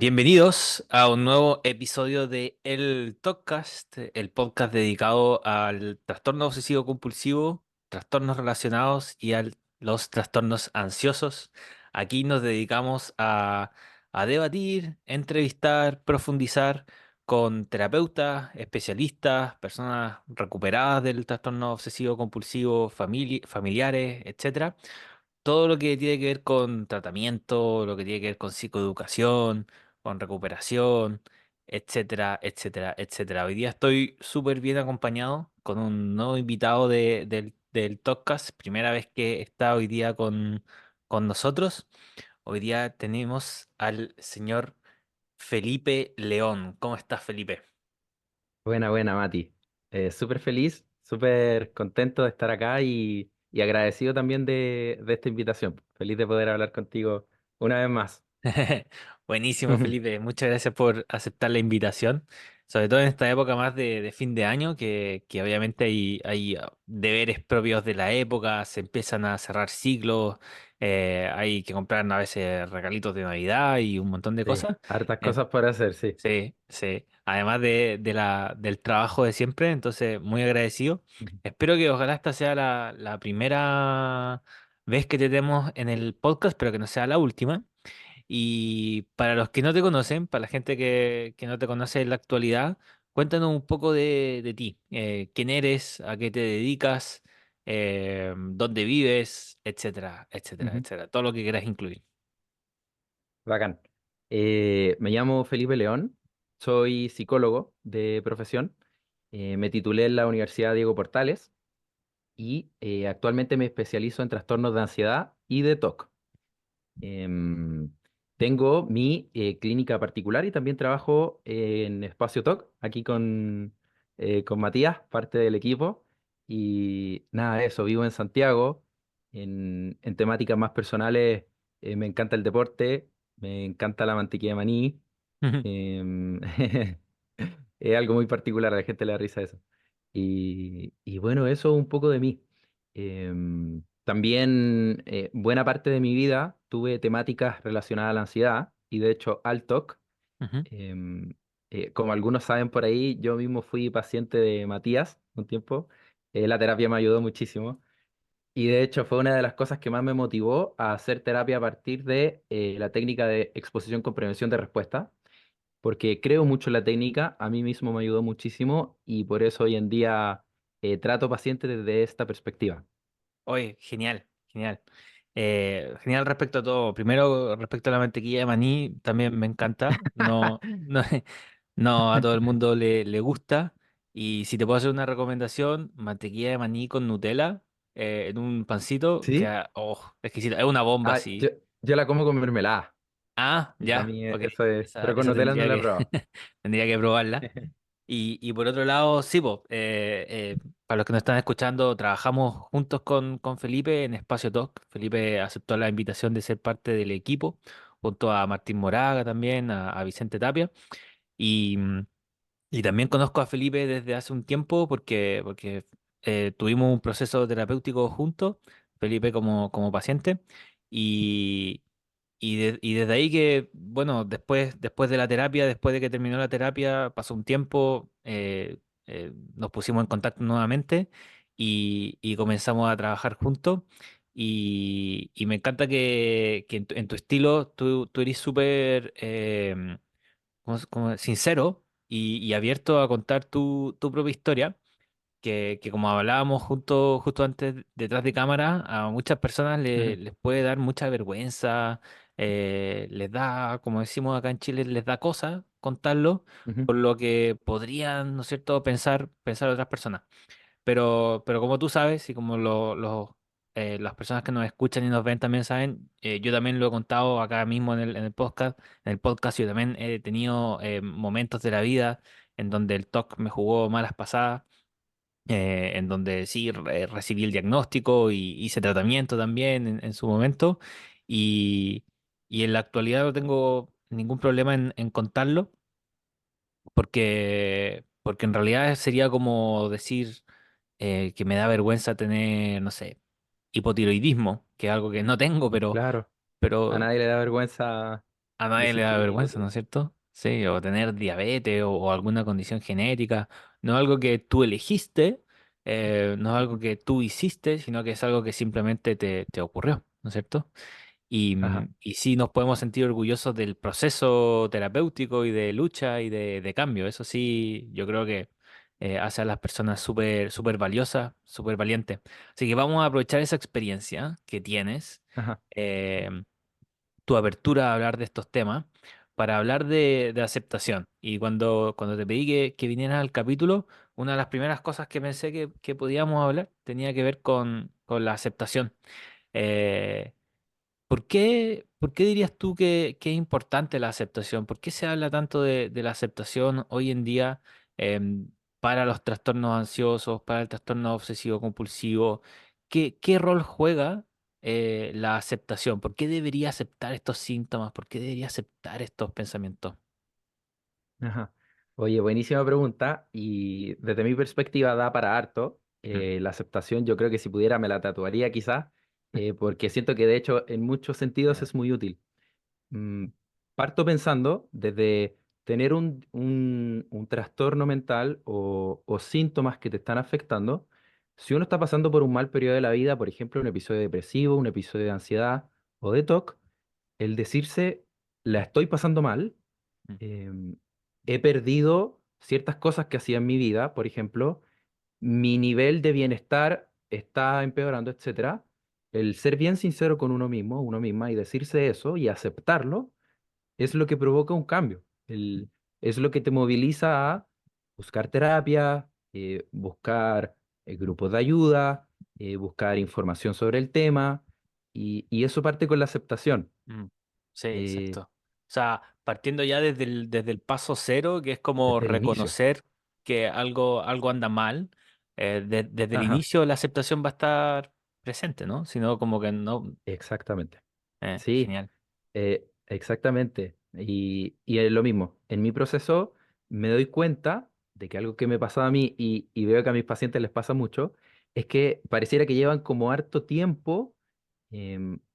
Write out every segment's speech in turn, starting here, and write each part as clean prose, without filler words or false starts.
Bienvenidos a un nuevo episodio de El Talkcast, el podcast dedicado al trastorno obsesivo compulsivo, trastornos relacionados y a los trastornos ansiosos. Aquí nos dedicamos a debatir, entrevistar, profundizar con terapeutas, especialistas, personas recuperadas del trastorno obsesivo compulsivo, familiares, etcétera, todo lo que tiene que ver con tratamiento, lo que tiene que ver con psicoeducación, con recuperación, etcétera, etcétera, etcétera. Hoy día estoy súper bien acompañado con un nuevo invitado del podcast, primera vez que está hoy día con nosotros. Hoy día tenemos al señor Felipe León. ¿Cómo estás, Felipe? Buena, buena, Mati. Súper feliz, súper contento de estar acá y agradecido también de esta invitación. Feliz de poder hablar contigo una vez más. Buenísimo, Felipe. Muchas gracias por aceptar la invitación. Sobre todo en esta época más de fin de año, que obviamente hay deberes propios de la época, se empiezan a cerrar ciclos, hay que comprar a veces regalitos de Navidad y un montón de Sí, cosas. hartas En- cosas por hacer, sí. sí, sí. Además del trabajo de siempre, entonces muy agradecido. Ujú. Espero que ojalá esta sea la primera vez que te tenemos en el podcast, pero que no sea la última. Y para los que no te conocen, para la gente que no te conoce en la actualidad, cuéntanos un poco de ti. ¿Quién eres? ¿A qué te dedicas? ¿Dónde vives? Etcétera, etcétera, Ujú. etcétera. Todo lo que quieras incluir. Bacán. Me llamo Felipe León, soy psicólogo de profesión. Me titulé en la Universidad Diego Portales y actualmente me especializo en trastornos de ansiedad y de TOC. Em, Tengo mi clínica particular y también trabajo en Espacio Talk, aquí con Matías, parte del equipo. Y nada, eso, vivo en Santiago. En temáticas más personales, me encanta el deporte, me encanta la mantequilla de maní. em, Es algo muy particular, a la gente le da risa eso. Y bueno, eso un poco de mí. También buena parte de mi vida tuve temáticas relacionadas a la ansiedad y de hecho al TOC. Ujú. Em, Como algunos saben por ahí, yo mismo fui paciente de Matías un tiempo. La terapia me ayudó muchísimo y de hecho fue una de las cosas que más me motivó a hacer terapia a partir de la técnica de exposición con prevención de respuesta porque creo mucho en la técnica, a mí mismo me ayudó muchísimo y por eso hoy en día trato pacientes desde esta perspectiva. Oye, genial, genial. Genial respecto a todo. Primero, respecto a la mantequilla de maní, también me encanta. No, no, no a todo el mundo le gusta. Y si te puedo hacer una recomendación, mantequilla de maní con Nutella en un pancito, que ¿Sí? exquisita. Es una bomba Ah, así. yo la como con mermelada Ah, y para ya, mí ok. eso es, Esa, pero con esa Nutella no tendría la he que, probado. tendría que probarla. Y por otro lado, sí, po, para los que nos están escuchando, trabajamos juntos con Felipe en Espacio Talk. Felipe aceptó la invitación de ser parte del equipo, junto a Martín Moraga también, a Vicente Tapia. Y, y también conozco a Felipe desde hace un tiempo porque tuvimos un proceso terapéutico juntos, Felipe como paciente. Y desde ahí que, bueno, después de la terapia, después de que terminó la terapia, pasó un tiempo, nos pusimos en contacto nuevamente y comenzamos a trabajar juntos. Y me encanta que en tu estilo tú eres súper como sincero y abierto a contar tu propia historia que como hablábamos justo antes, detrás de cámara, a muchas personas Ujú, les puede dar mucha vergüenza, les da, como decimos acá en Chile, les da cosa contarlo, ujú. por lo que podrían, ¿no es cierto?, pensar otras personas. Pero como tú sabes y como las personas que nos escuchan y nos ven también saben, yo también lo he contado acá mismo en el podcast. En el podcast yo también he tenido momentos de la vida en donde el TOC me jugó malas pasadas, en donde sí recibí el diagnóstico y hice tratamiento también en su momento. Y, y en la actualidad no tengo ningún problema en contarlo, porque en realidad sería como decir que me da vergüenza tener, no sé, hipotiroidismo, que es algo que no tengo, Claro, a pero nadie le da vergüenza. A nadie le decir da que tenía vergüenza, ¿no otro. es cierto? Sí, o tener diabetes o alguna condición genética. No es algo que tú elegiste, no es algo Ujú. que tú hiciste, sino que es algo que simplemente te ocurrió, ¿no es cierto? Y, Ajá, y sí nos podemos sentir orgullosos del proceso terapéutico y de lucha y de cambio. Eso sí, yo creo que hace a las personas súper, súper valiosas, súper valientes. Así que vamos a aprovechar esa experiencia que tienes. ajá, eh, Tu apertura a hablar de estos temas para hablar de aceptación. Y cuando te pedí que vinieras al capítulo, una de las primeras cosas que pensé que podíamos hablar tenía que ver con la aceptación. Eh, por qué dirías tú que es importante la aceptación? ¿Por qué se habla tanto de la aceptación hoy en día para los trastornos ansiosos, para el trastorno obsesivo compulsivo? ¿Qué rol juega la aceptación? ¿Por qué debería aceptar estos síntomas? ¿Por qué debería aceptar estos pensamientos? ajá. Oye, buenísima pregunta y desde mi perspectiva da para harto. Mm, La aceptación yo creo que si pudiera me la tatuaría quizás, porque siento que de hecho en muchos sentidos ya, es muy útil. Mm, Parto pensando desde tener un trastorno mental o síntomas que te están afectando. Si uno está pasando por un mal periodo de la vida, por ejemplo, un episodio depresivo, un episodio de ansiedad o de TOC, el decirse, la estoy pasando mal, mm, em, he perdido ciertas cosas que hacía en mi vida, por ejemplo, mi nivel de bienestar está empeorando, etcétera. El ser bien sincero con uno mismo, uno misma, y decirse eso y aceptarlo es lo que provoca un cambio. Es lo que te moviliza a buscar terapia, buscar grupos de ayuda, buscar información sobre el tema, y eso parte con la aceptación. mm. Sí, eh, exacto. O sea, partiendo ya desde el paso cero, que es como Desde el inicio. reconocer que algo anda mal, desde el Ajá, inicio la aceptación va a estar presente, ¿no? Sino como que no. exactamente. Sí, Genial. exactamente. Y es lo mismo. En mi proceso me doy cuenta de que algo que me pasaba a mí y veo que a mis pacientes les pasa mucho, es que pareciera que llevan como harto tiempo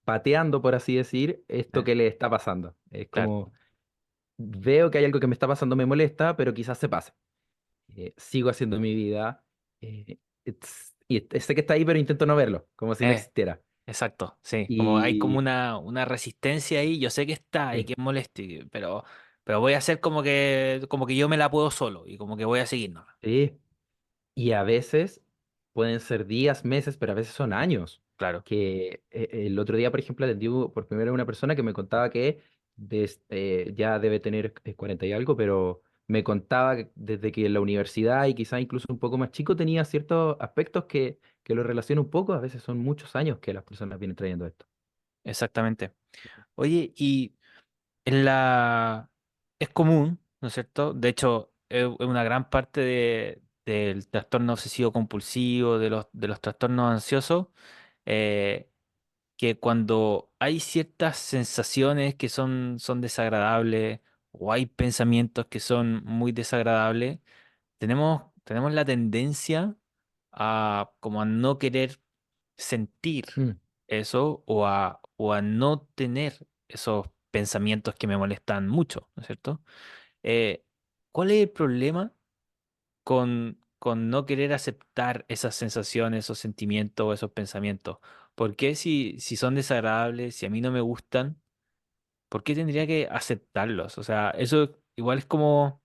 pateando, por así decir, esto Eh, que les está pasando. Es claro, como, veo que hay algo que me está pasando, me molesta, pero quizás se pase. Sigo haciendo mi vida sé que está ahí, pero intento no verlo, como si no eh, existiera. exacto, sí. Como hay como Y una resistencia ahí, yo sé que está y eh, que es molesto, pero voy a hacer como que yo me la puedo solo y como que voy a seguir nomás. sí, y a veces pueden ser días, meses, pero a veces son años. Claro, Que el otro día, por ejemplo, atendí por primera vez a una persona que me contaba que ya debe tener 40 y algo, pero me contaba que desde que en la universidad y quizás incluso un poco más chico tenía ciertos aspectos que lo relacionan un poco. A veces son muchos años que las personas vienen trayendo esto. exactamente. Oye, y en la es común, ¿no es cierto? De hecho, es una gran parte del trastorno obsesivo compulsivo, de los trastornos ansiosos. eh, que cuando hay ciertas sensaciones que son desagradables o hay pensamientos que son muy desagradables, tenemos la tendencia a como a no querer sentir Mm, eso o a no tener esos pensamientos que me molestan mucho, ¿no es cierto? Eh, ¿Cuál es el problema con no querer aceptar esas sensaciones, esos sentimientos o esos pensamientos? ¿Por qué si son desagradables, si a mí no me gustan, por qué tendría que aceptarlos? O sea, eso igual es como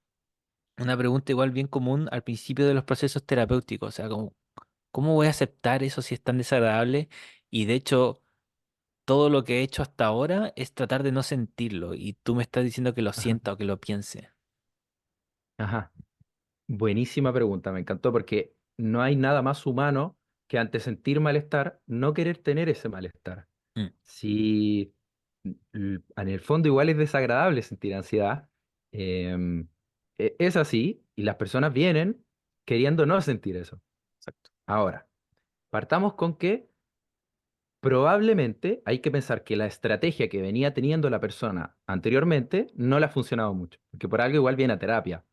una pregunta igual bien común al principio de los procesos terapéuticos. O sea, como, ¿cómo voy a aceptar eso si es tan desagradable? Y de hecho, todo lo que he hecho hasta ahora es tratar de no sentirlo. Y tú me estás diciendo que lo ajá, sienta o que lo piense. ajá. Buenísima pregunta, me encantó porque no hay nada más humano que ante sentir malestar, no querer tener ese malestar. Mm, Si en el fondo igual es desagradable sentir ansiedad, es así y las personas vienen queriendo no sentir eso. exacto. Ahora, partamos con que probablemente hay que pensar que la estrategia que venía teniendo la persona anteriormente no le ha funcionado mucho, porque por algo igual viene a terapia.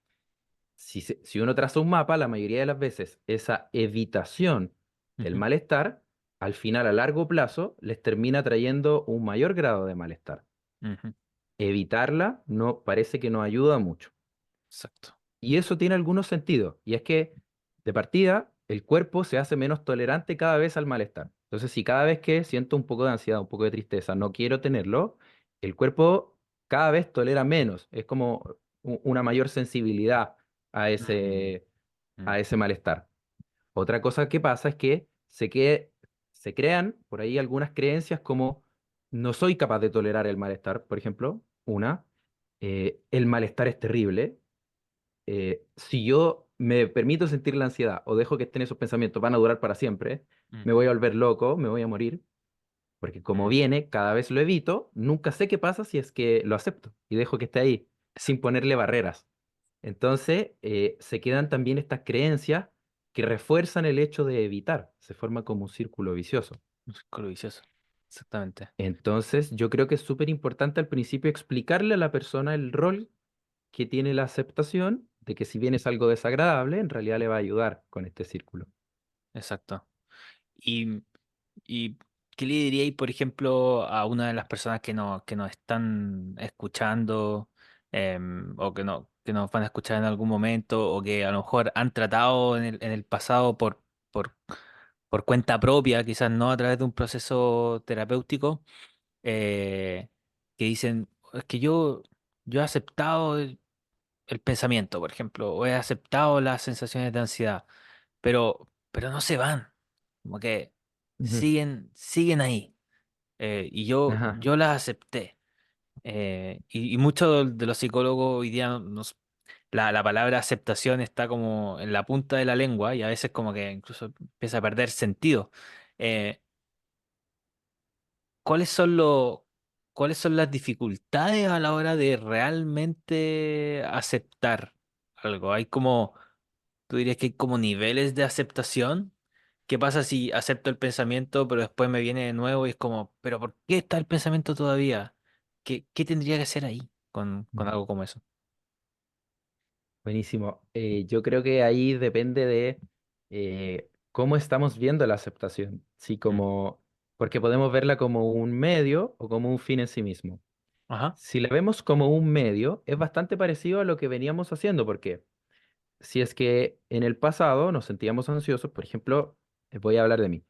Si uno traza un mapa, la mayoría de las veces esa evitación del Ujú, malestar, al final a largo plazo, les termina trayendo un mayor grado de malestar. ujú, evitarla no parece que nos ayuda mucho. Exacto. Y eso tiene algunos sentidos. Y es que, de partida, el cuerpo se hace menos tolerante cada vez al malestar. Entonces, si cada vez que siento un poco de ansiedad, un poco de tristeza, no quiero tenerlo, el cuerpo cada vez tolera menos. Es como una mayor sensibilidad a Mm, a mm, ese malestar. Otra cosa que pasa es que se crean por ahí algunas creencias como no soy capaz de tolerar el malestar, por ejemplo, el malestar es terrible. Si yo me permito sentir la ansiedad o dejo que estén esos pensamientos, van a durar para siempre, mm, me voy a volver loco, me voy a morir, porque como mm. viene, cada vez lo evito, nunca sé qué pasa si es que lo acepto y dejo que esté ahí, sin Exacto. ponerle barreras. Entonces, se quedan también estas creencias que refuerzan el hecho de evitar, se forma como un círculo vicioso. Un círculo vicioso. Exactamente. Entonces, yo creo que es súper importante al principio explicarle a la persona el rol que tiene la aceptación de que si bien es algo desagradable, en realidad le va a ayudar con este círculo. Exacto. Y, y ¿qué le diríais, por ejemplo, a una de las personas que nos están escuchando o que nos van a escuchar en algún momento o que a lo mejor han tratado en el pasado por, por cuenta propia, quizás no a través de un proceso terapéutico, que dicen, es que yo he aceptado el pensamiento, por ejemplo, o he aceptado las sensaciones de ansiedad, pero no se van, como que Ujú. siguen ahí. Y Ajá. yo las acepté. Y muchos de los psicólogos hoy día la palabra aceptación está como en la punta de la lengua y a veces como que incluso empieza a perder sentido. Eh, ¿Cuáles son cuáles son las dificultades a la hora de realmente aceptar algo? Hay como, ¿tú dirías que hay como niveles de aceptación? ¿Qué pasa si acepto el pensamiento, pero después me viene de nuevo y es como, pero ¿por qué está el pensamiento todavía? ¿Qué tendría que hacer ahí con Ujú. algo como eso? Buenísimo. Yo creo que ahí depende de cómo estamos viendo la aceptación. Sí, Mm. porque podemos verla como un medio o como un fin en sí mismo. Ajá, Si la vemos como un medio, es bastante parecido a lo que veníamos haciendo, porque si es que en el pasado nos sentíamos ansiosos, por ejemplo, voy a hablar de mí.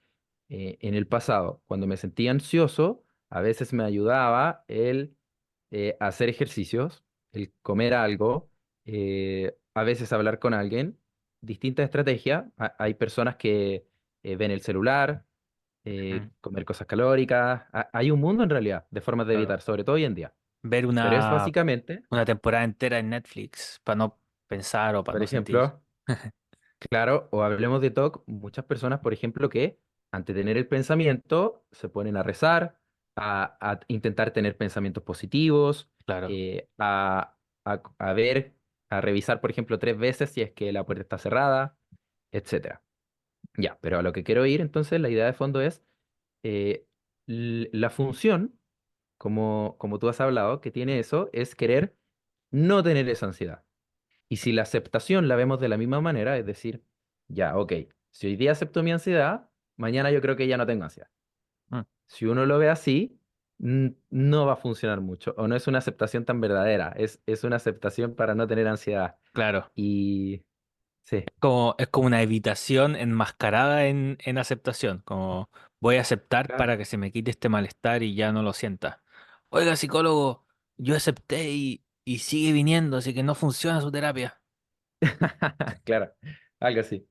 En el pasado, cuando me sentía ansioso, a veces me ayudaba el hacer ejercicios, el comer algo, a veces hablar con alguien, distintas estrategias. Hay personas que ven el celular, mm, comer cosas calóricas. Hay un mundo en realidad de formas de claro. evitar, sobre todo hoy en día. Ver Pero es básicamente, una temporada entera en Netflix para no pensar o para por no sentir. ejemplo, claro, o hablemos de TOC, muchas personas, por ejemplo, que ante tener el pensamiento se ponen a rezar, a intentar tener pensamientos positivos, Claro. eh, a, a ver, a revisar, por ejemplo, 3 veces si es que la puerta está cerrada, etcétera. Ya, pero a lo que quiero ir, entonces, la idea de fondo es eh, la función, como tú has hablado, que tiene eso, es querer no tener esa ansiedad. Y si la aceptación la vemos de la misma manera, es decir, ya, ok, si hoy día acepto mi ansiedad, mañana yo creo que ya no tengo ansiedad. Mm, Si uno lo ve así, no va a funcionar mucho, o no es una aceptación tan verdadera, es una aceptación para no tener ansiedad. claro. Y sí, Es como una evitación enmascarada en aceptación, como voy a aceptar claro. para que se me quite este malestar y ya no lo sienta. Oiga, psicólogo, yo acepté y sigue viniendo, así que no funciona su terapia. Claro, algo así.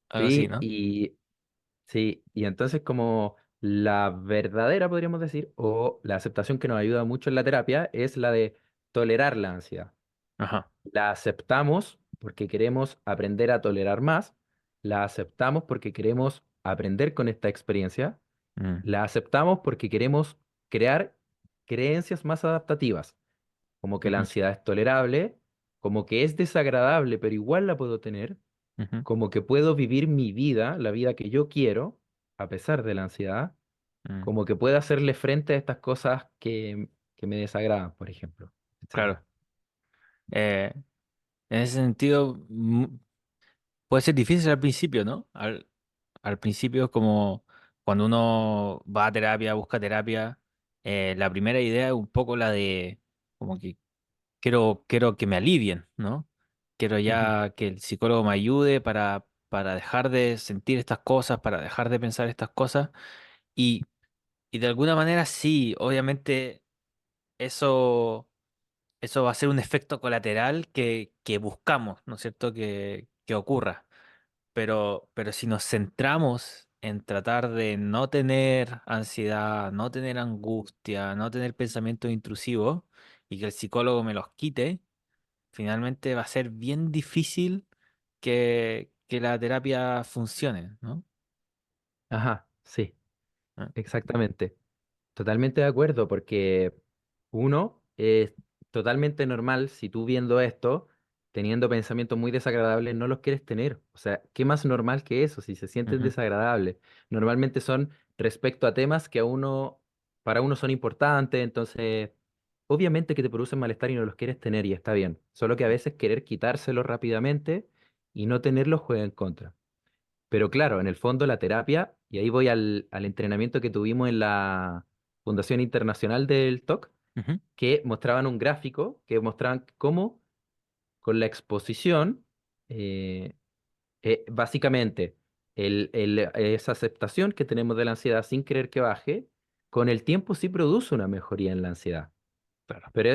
Algo así, Sí, ¿no? y entonces como la verdadera, podríamos decir, o la aceptación que nos ayuda mucho en la terapia es la de tolerar la ansiedad. Ajá. La aceptamos porque queremos aprender a tolerar más, la aceptamos porque queremos aprender con esta experiencia, Mm, la aceptamos porque queremos crear creencias más adaptativas, como que la ujú, ansiedad es tolerable, como que es desagradable, pero igual la puedo tener, ujú, como que puedo vivir mi vida, la vida que yo quiero, a pesar de la ansiedad, mm. como que puedo hacerle frente a estas cosas que me desagradan, por ejemplo, Claro. etcétera. Eh, en ese sentido, puede ser difícil al principio, ¿no? Al principio es como cuando uno va a terapia, busca terapia, la primera idea es un poco la de como que quiero que me alivien, ¿no? Quiero Ujú. ya que el psicólogo me ayude para dejar de sentir estas cosas, para dejar de pensar estas cosas. Y, y de alguna manera sí, obviamente eso, eso va a ser un efecto colateral que buscamos, ¿no es cierto? Que ocurra. Pero si nos centramos en tratar de no tener ansiedad, no tener angustia, no tener pensamientos intrusivos y que el psicólogo me los quite, finalmente va a ser bien difícil que la terapia funcione, ¿no? Ajá, sí, Ah, exactamente. Totalmente de acuerdo, porque uno es totalmente normal si tú viendo esto, teniendo pensamientos muy desagradables, no los quieres tener. O sea, ¿qué más normal que eso si se sienten ujú, desagradables? Normalmente son respecto a temas que a uno, para uno son importantes, entonces, obviamente que te producen malestar y no los quieres tener y está bien. Solo que a veces querer quitárselos rápidamente y no tenerlos juega en contra. Pero claro, en el fondo la terapia, y ahí voy al entrenamiento que tuvimos en la Fundación Internacional del TOC, ujú, que mostraban un gráfico que mostraban cómo con la exposición, eh, básicamente, esa aceptación que tenemos de la ansiedad sin querer que baje, con el tiempo sí produce una mejoría en la ansiedad. claro, Pero,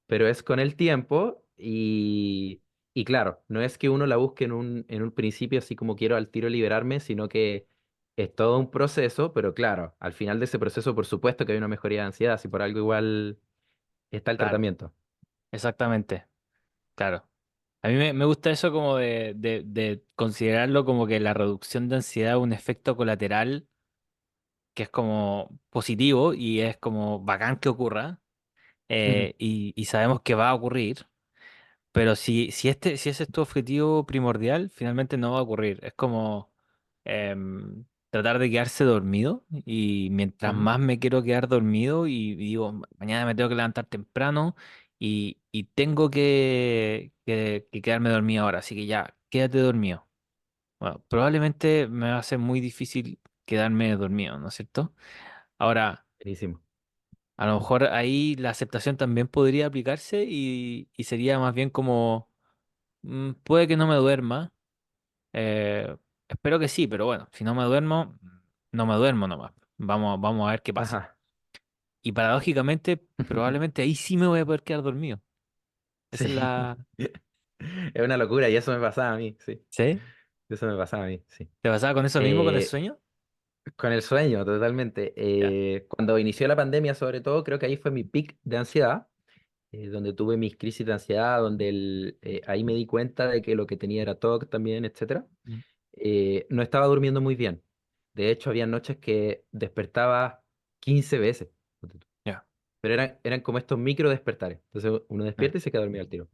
pero es con el tiempo y claro, no es que uno la busque en un principio así como quiero al tiro liberarme, sino que es todo un proceso, pero claro, al final de ese proceso por supuesto que hay una mejoría de ansiedad, si por algo igual está el claro, tratamiento. exactamente, claro. A mí me gusta eso como de considerarlo como que la reducción de ansiedad es un efecto colateral que es como positivo y es como bacán que ocurra, Ujú, y sabemos que va a ocurrir. Pero si ese es tu objetivo primordial, finalmente no va a ocurrir. Es como tratar de quedarse dormido y mientras ujú. más me quiero quedar dormido y digo, Mañana me tengo que levantar temprano y tengo que quedarme dormido ahora, así que ya, quédate dormido. Bueno, probablemente me va a ser muy difícil quedarme dormido, ¿no es cierto? Ahora, Buenísimo. a lo mejor ahí la aceptación también podría aplicarse y sería más bien como puede que no me duerma. eh, Espero que sí, pero bueno, si no me duermo, no me duermo nomás. Vamos a ver qué pasa. Ajá. Y paradójicamente, probablemente ahí sí me voy a poder quedar dormido. Esa es Sí. la... Es una locura y eso me pasaba a mí, sí. ¿Sí? Eso me pasaba a mí, sí. ¿Te pasaba con eso mismo, con el Eh, sueño? con el sueño, totalmente. Ya. Cuando inició la pandemia, sobre todo, creo que ahí fue mi pic de ansiedad, donde tuve mis crisis de ansiedad, donde ahí me di cuenta de que lo que tenía era TOC también, etcétera. Mm. No estaba durmiendo muy bien. De hecho, había noches que despertaba 15 veces, ponte tú. Ya. Pero eran como estos micro despertares. Entonces uno Mm. despierta y se queda dormido al tiro.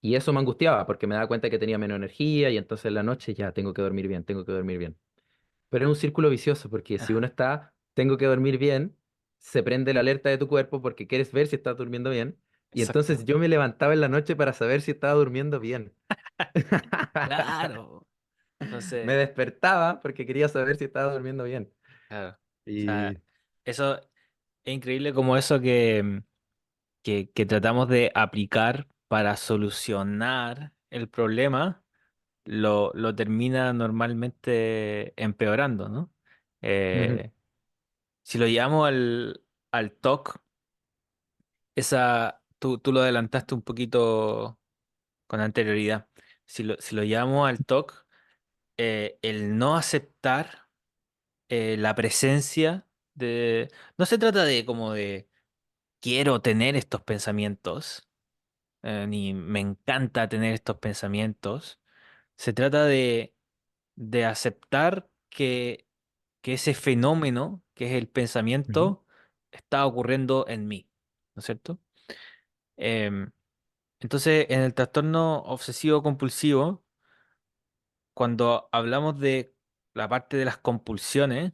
Y eso me angustiaba porque me daba cuenta que tenía menos energía y entonces en la noche ya tengo que dormir bien, tengo que dormir bien. Pero es un círculo vicioso porque si Ah, uno está, tengo que dormir bien, se prende la alerta de tu cuerpo porque quieres ver si estás durmiendo bien. Y entonces exacto. yo me levantaba en la noche para saber si estaba durmiendo bien. Claro. Me Entonces, despertaba porque quería saber si estaba durmiendo bien. claro. O sea, Y... eso es increíble como eso que tratamos de aplicar para solucionar el problema lo termina normalmente empeorando, ¿no? Ujú, Eh, si lo llevamos al TOC, tú lo adelantaste un poquito con anterioridad. Si lo llevamos al TOC, el no aceptar la presencia de... No se trata de como de quiero tener estos pensamientos, ni me encanta tener estos pensamientos. Se trata de aceptar que ese fenómeno, que es el ujú, pensamiento, está ocurriendo en mí, ¿no es cierto? Em, entonces, en el trastorno obsesivo compulsivo, cuando hablamos de la parte de las compulsiones,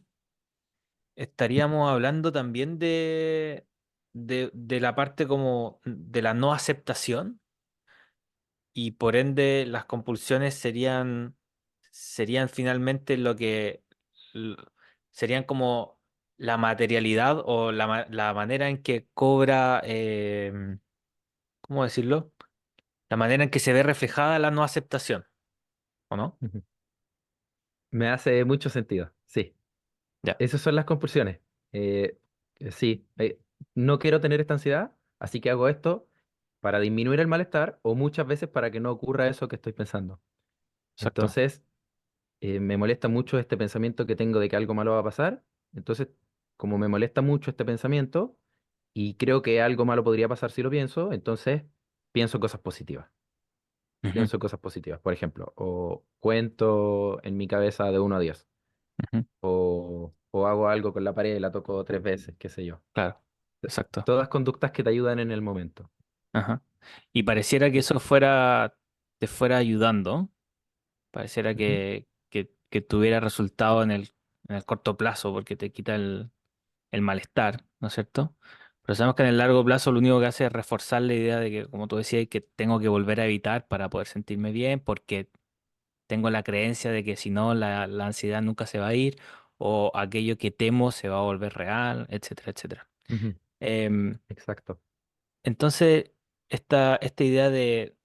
estaríamos hablando también de la parte como de la no aceptación y por ende las compulsiones serían finalmente lo que l- serían como la materialidad o la manera en que cobra, ¿cómo decirlo? La manera en que se ve reflejada la no aceptación, ¿o no? Ujú. Me hace mucho sentido, sí. Ya, Esas son las compulsiones. Eh, sí, no quiero tener esta ansiedad, así que hago esto para disminuir el malestar o muchas veces para que no ocurra eso que estoy pensando. exacto. Entonces, me molesta mucho este pensamiento que tengo de que algo malo va a pasar. Entonces, como me molesta mucho este pensamiento y creo que algo malo podría pasar si lo pienso, entonces pienso cosas positivas. Ujú, Pienso cosas positivas, por ejemplo, o cuento en mi cabeza de 1 a 10, ujú, o hago algo con la pared y la toco 3 veces, qué sé yo. claro, exacto. Todas conductas que te ayudan en el momento. Ajá. Y pareciera que Y- eso fuera, te fuera ayudando, pareciera Ujú, que tuviera resultado en el corto plazo, porque te quita el malestar, ¿no es cierto? Pero sabemos que en el largo plazo lo único que hace es reforzar la idea de que, como tú decías, que tengo que volver a evitar para poder sentirme bien, porque tengo la creencia de que si no, la ansiedad nunca se va a ir, o aquello que temo se va a volver real, etcétera, etcétera. ujú, Em, exacto. entonces, esta idea de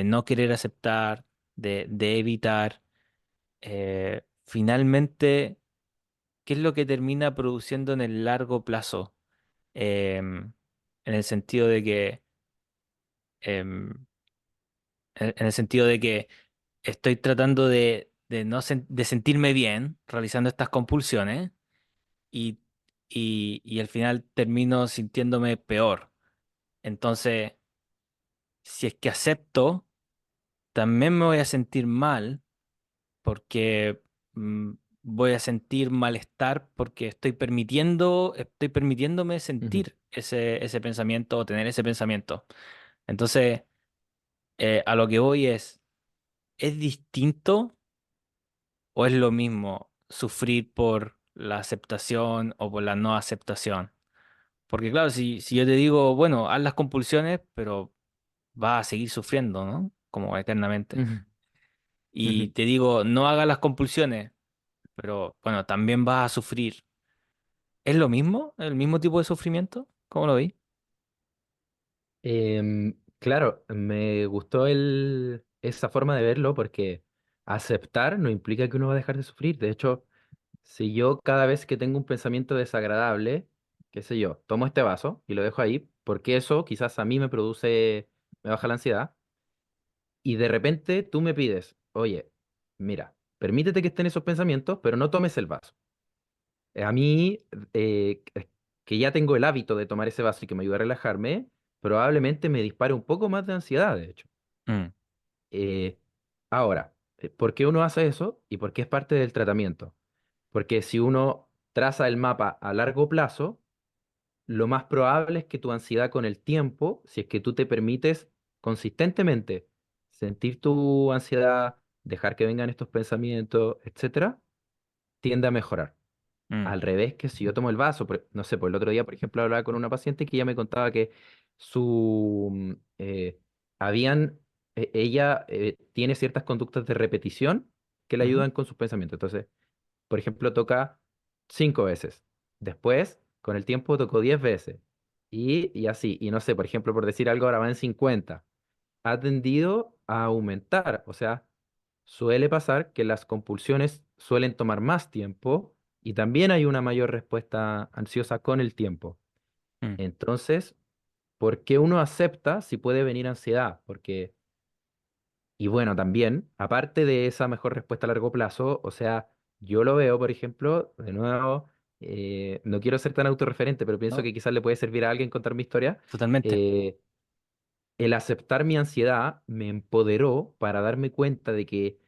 no querer aceptar, de evitar, finalmente, ¿qué es lo que termina produciendo en el largo plazo? En el sentido de que, em, en el sentido de que estoy tratando de no de sentirme bien realizando estas compulsiones y, y al final termino sintiéndome peor. Entonces, si es que acepto, también me voy a sentir mal porque mm, voy a sentir malestar porque estoy permitiéndome Ujú. sentir ese pensamiento o tener ese pensamiento. Entonces, a lo que voy ¿es distinto o es lo mismo sufrir por la aceptación o por la no aceptación? Porque claro, si yo te digo, bueno, haz las compulsiones, pero vas a seguir sufriendo, ¿no? Como eternamente. Ujú, Y ujú. te digo, no hagas las compulsiones, pero bueno, también vas a sufrir. ¿Es lo mismo? ¿El mismo tipo de sufrimiento? ¿Cómo lo vi? Claro, me gustó esa forma de verlo porque aceptar no implica que uno va a dejar de sufrir. De hecho, si yo cada vez que tengo un pensamiento desagradable, qué sé yo, tomo este vaso y lo dejo ahí, porque eso quizás a mí me baja la ansiedad, y de repente tú me pides, oye, mira, permítete que estén esos pensamientos, pero no tomes el vaso. A mí, que ya tengo el hábito de tomar ese vaso y que me ayuda a relajarme, probablemente me dispare un poco más de ansiedad, de hecho. Mm, Eh, Ahora, ¿por qué uno hace eso? Y por qué es parte del tratamiento. Porque si uno traza el mapa a largo plazo, lo más probable es que tu ansiedad con el tiempo, si es que tú te permites consistentemente sentir tu ansiedad, dejar que vengan estos pensamientos, etcétera, tiende a mejorar. mm, Al revés que si yo tomo el vaso, no sé, por el otro día, por ejemplo, hablaba con una paciente que ella me contaba que su habían ella tiene ciertas conductas de repetición que le ujú, ayudan con sus pensamientos. Entonces, por ejemplo, toca 5 veces. Después, con el tiempo, tocó 10 veces. Y así. Y no sé, por ejemplo, por decir algo, ahora va en 50. Ha tendido a aumentar. O sea, suele pasar que las compulsiones suelen tomar más tiempo y también hay una mayor respuesta ansiosa con el tiempo. mm, Entonces, ¿por qué uno acepta si puede venir ansiedad? Porque, y bueno, también, aparte de esa mejor respuesta a largo plazo, o sea, yo lo veo, por ejemplo, de nuevo, no quiero ser tan autorreferente, pero pienso ¿no? que quizás le puede servir a alguien contar mi historia. Totalmente. eh, el aceptar mi ansiedad me empoderó para darme cuenta de que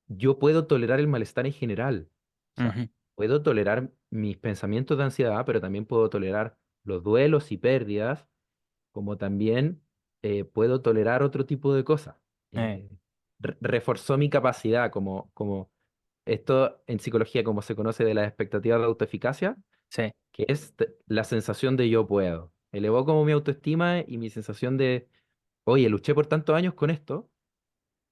yo puedo tolerar el malestar en general. O sea, Ujú, puedo tolerar mis pensamientos de ansiedad, pero también puedo tolerar los duelos y pérdidas, como también puedo tolerar otro tipo de cosas. eh, Reforzó mi capacidad, como esto en psicología, como se conoce de las expectativas de autoeficacia, sí. que es la sensación de yo puedo. Elevó como mi autoestima y mi sensación de, oye, luché por tantos años con esto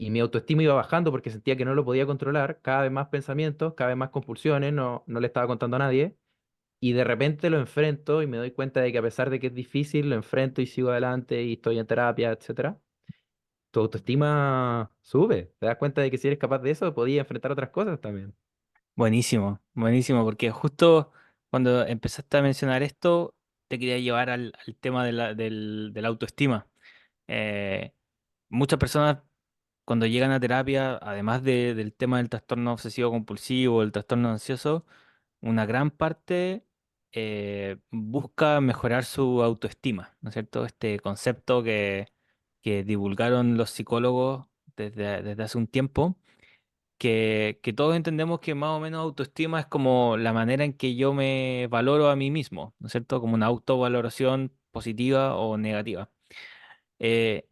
y mi autoestima iba bajando porque sentía que no lo podía controlar, cada vez más pensamientos, cada vez más compulsiones, no le estaba contando a nadie, y de repente lo enfrento y me doy cuenta de que a pesar de que es difícil, lo enfrento y sigo adelante y estoy en terapia, etcétera. Tu autoestima sube, te das cuenta de que si eres capaz de eso, podías enfrentar otras cosas también. Buenísimo, buenísimo, porque justo cuando empezaste a mencionar esto, te quería llevar al tema de la autoestima. Eh, Muchas personas cuando llegan a terapia, además del tema del trastorno obsesivo compulsivo, el trastorno ansioso, una gran parte busca mejorar su autoestima, ¿no es cierto? Este concepto que divulgaron los psicólogos desde hace un tiempo, que todos entendemos que más o menos autoestima es como la manera en que yo me valoro a mí mismo, ¿no es cierto? Como una autovaloración positiva o negativa. Eh,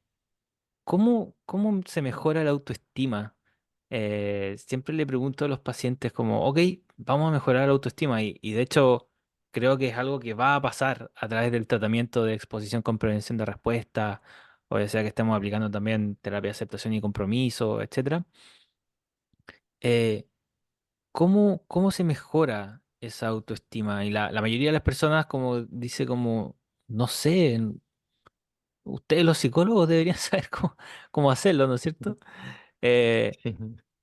¿cómo se mejora la autoestima? Siempre le pregunto a los pacientes como, ok, vamos a mejorar la autoestima y de hecho creo que es algo que va a pasar a través del tratamiento de exposición con prevención de respuesta, o ya sea que estemos aplicando también terapia de aceptación y compromiso, etcétera. Eh, ¿cómo se mejora esa autoestima? Y la mayoría de las personas como dice como, no sé, ustedes los psicólogos deberían saber cómo hacerlo, ¿no es cierto? Eh, Sí.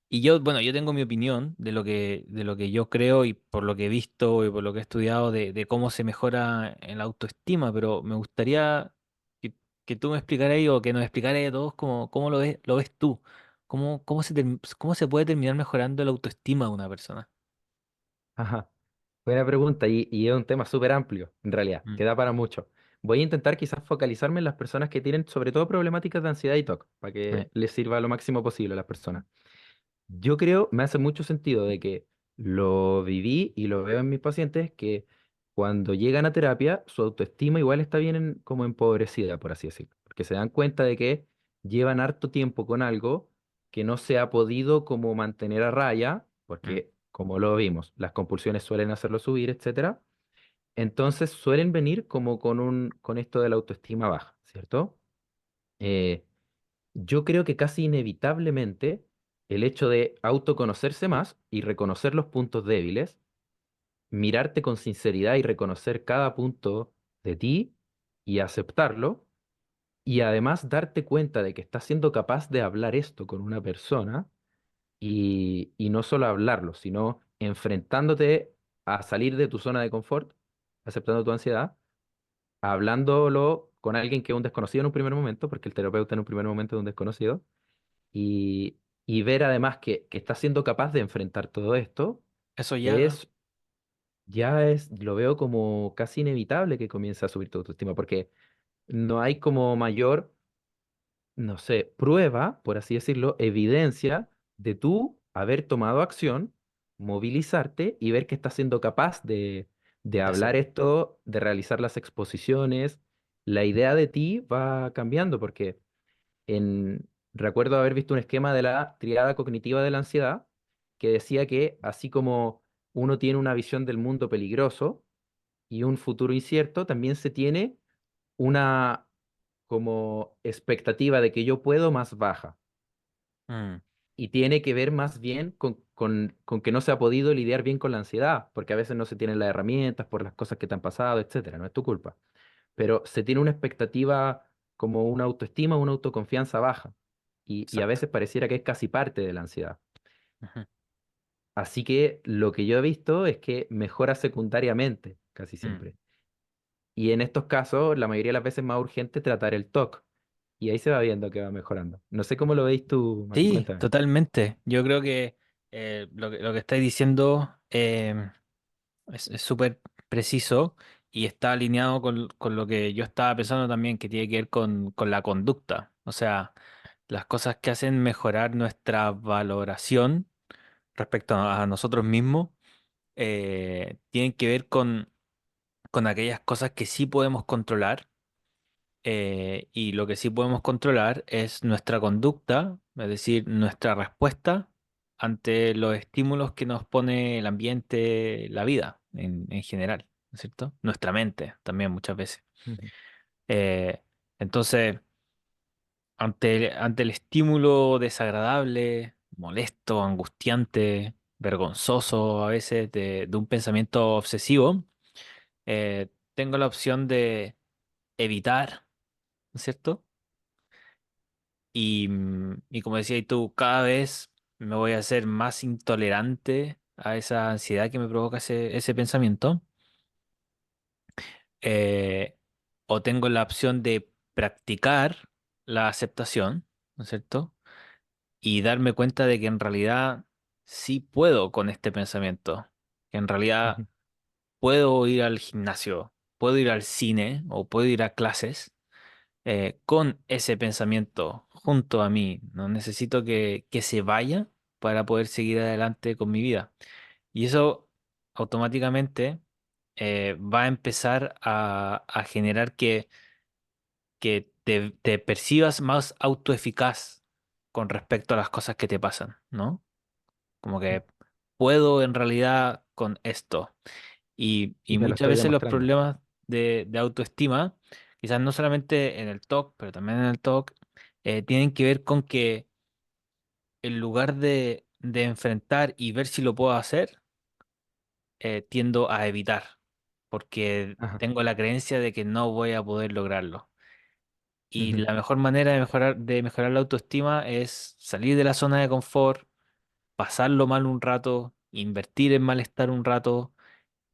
y yo, bueno, yo tengo mi opinión de lo que yo creo y por lo que he visto y por lo que he estudiado de cómo se mejora en la autoestima, pero me gustaría que tú me explicaras o que nos explicaras a todos cómo lo ves tú. ¿Cómo se puede terminar mejorando la autoestima de una persona? Ajá. Buena pregunta y es un tema súper amplio, en realidad, Mm, que da para mucho. Voy a intentar quizás focalizarme en las personas que tienen sobre todo problemáticas de ansiedad y TOC, para eh, que les sirva lo máximo posible a las personas. Yo creo, me hace mucho sentido de que lo viví y lo veo en mis pacientes, que cuando llegan a terapia, su autoestima igual está bien como empobrecida, por así decirlo, porque se dan cuenta de que llevan harto tiempo con algo que no se ha podido como mantener a raya, mm, porque como lo vimos, las compulsiones suelen hacerlo subir, etcétera. Entonces suelen venir como con esto de la autoestima baja, ¿cierto? Eh, yo creo que casi inevitablemente el hecho de autoconocerse más y reconocer los puntos débiles, mirarte con sinceridad y reconocer cada punto de ti y aceptarlo, y además darte cuenta de que estás siendo capaz de hablar esto con una persona y no solo hablarlo, sino enfrentándote a salir de tu zona de confort, aceptando tu ansiedad, hablándolo con alguien que es un desconocido en un primer momento, porque el terapeuta en un primer momento es un desconocido y, y ver además que estás siendo capaz de enfrentar todo esto, Eso ya. es, ya es, lo veo como casi inevitable que comience a subir tu autoestima, porque no hay como mayor, no sé, prueba, por así decirlo, evidencia de tú haber tomado acción, movilizarte y ver que estás siendo capaz de De hablar hacerlo. esto, de realizar las exposiciones. La idea de ti va cambiando porque recuerdo haber visto un esquema de la triada cognitiva de la ansiedad que decía que así como uno tiene una visión del mundo peligroso y un futuro incierto, también se tiene una como expectativa de que yo puedo más baja. Mm, Y tiene que ver más bien con que no se ha podido lidiar bien con la ansiedad, porque a veces no se tienen las herramientas por las cosas que te han pasado, etcétera, no es tu culpa. Pero se tiene una expectativa como una autoestima, una autoconfianza baja. Y a exacto. veces pareciera que es casi parte de la ansiedad. Ujú, Así que lo que yo he visto es que mejora secundariamente, casi mm. siempre. Y en estos casos, la mayoría de las veces es más urgente tratar el TOC. Y ahí se va viendo que va mejorando. No sé cómo lo veis tú, Marco, Sí, cuéntame. totalmente. Yo creo que lo que estáis diciendo es súper preciso y está alineado con lo que yo estaba pensando también, que tiene que ver con la conducta. O sea, las cosas que hacen mejorar nuestra valoración respecto a nosotros mismos tienen que ver con aquellas cosas que sí podemos controlar. Y lo que sí podemos controlar es nuestra conducta, es decir, nuestra respuesta ante los estímulos que nos pone el ambiente, la vida en general, ¿no es cierto? Nuestra mente también muchas veces. Ujú. Eh, entonces, ante el estímulo desagradable, molesto, angustiante, vergonzoso a veces de un pensamiento obsesivo, tengo la opción de evitar, ¿no es cierto? Y como decías tú, cada vez me voy a hacer más intolerante a esa ansiedad que me provoca ese pensamiento. eh, o tengo la opción de practicar la aceptación, ¿no es cierto? Y darme cuenta de que en realidad sí puedo con este pensamiento, que en realidad Ujú, puedo ir al gimnasio, puedo ir al cine o puedo ir a clases con ese pensamiento junto a mí. No necesito que se vaya para poder seguir adelante con mi vida. Y eso automáticamente va a empezar a generar que te percibas más autoeficaz con respecto a las cosas que te pasan, ¿no? Como que puedo en realidad con esto. Y y te lo muchas estoy veces los demostrando. problemas de autoestima, quizás no solamente en el TOC, pero también en el TOC, tienen que ver con que en lugar de enfrentar y ver si lo puedo hacer, tiendo a evitar, porque Ajá. tengo la creencia de que no voy a poder lograrlo. Y Ujú, la mejor manera de mejorar la autoestima es salir de la zona de confort, pasarlo mal un rato, invertir en malestar un rato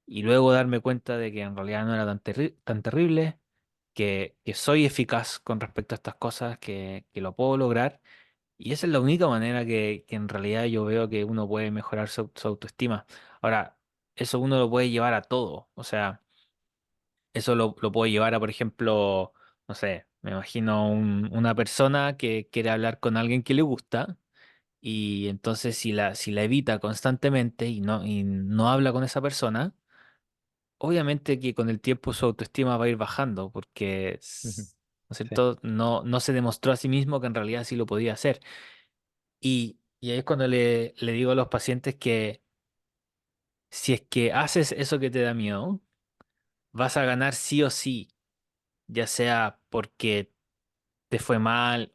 y luego darme cuenta de que en realidad no era tan terrible, que soy eficaz con respecto a estas cosas, que lo puedo lograr. Y esa es la única manera que en realidad yo veo que uno puede mejorar su autoestima. Ahora, eso uno lo puede llevar a todo. O sea, eso lo puedo llevar a, por ejemplo, no sé, me imagino una persona que quiere hablar con alguien que le gusta. Y entonces si la evita constantemente y no habla con esa persona, obviamente que con el tiempo su autoestima va a ir bajando porque, ujú. ¿no es Sí. cierto? No se demostró a sí mismo que en realidad sí lo podía hacer. Y ahí es cuando le digo a los pacientes que si es que haces eso que te da miedo, vas a ganar sí o sí, ya sea porque te fue mal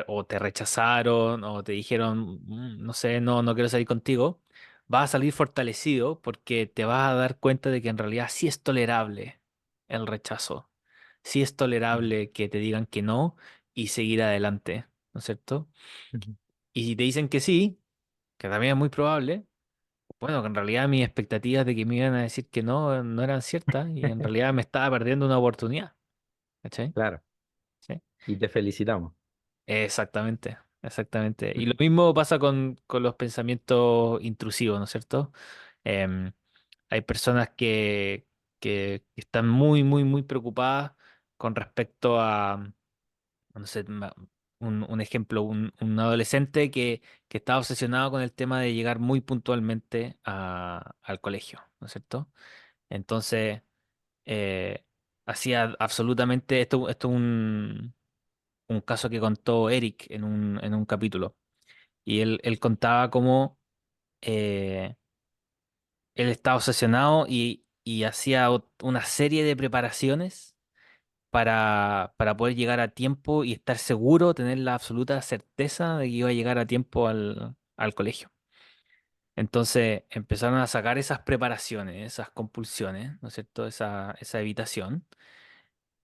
o te rechazaron o te dijeron, no sé, no quiero salir contigo", vas a salir fortalecido porque te vas a dar cuenta de que en realidad sí es tolerable el rechazo, sí es Ujú, tolerable que te digan que no y seguir adelante, ¿no es cierto? ujú. Y si te dicen que sí, que también es muy probable, bueno, que en realidad mis expectativas de que me iban a decir que no eran ciertas y en realidad me estaba perdiendo una oportunidad, ¿cachai? Claro, ¿Sí? y te felicitamos. Exactamente, exactamente. Y lo Ujú, mismo pasa con los pensamientos intrusivos, ¿no es cierto? Em, hay personas que están muy, muy, muy preocupadas con respecto a, no sé, un ejemplo, un adolescente que está obsesionado con el tema de llegar muy puntualmente al colegio, ¿no es cierto? Entonces, hacía absolutamente, esto es un caso que contó Eric en un capítulo. Y él contaba cómo él estaba obsesionado y hacía una serie de preparaciones para poder llegar a tiempo y estar seguro, tener la absoluta certeza de que iba a llegar a tiempo al colegio. Entonces empezaron a sacar esas preparaciones, esas compulsiones, ¿no es cierto? Esa evitación.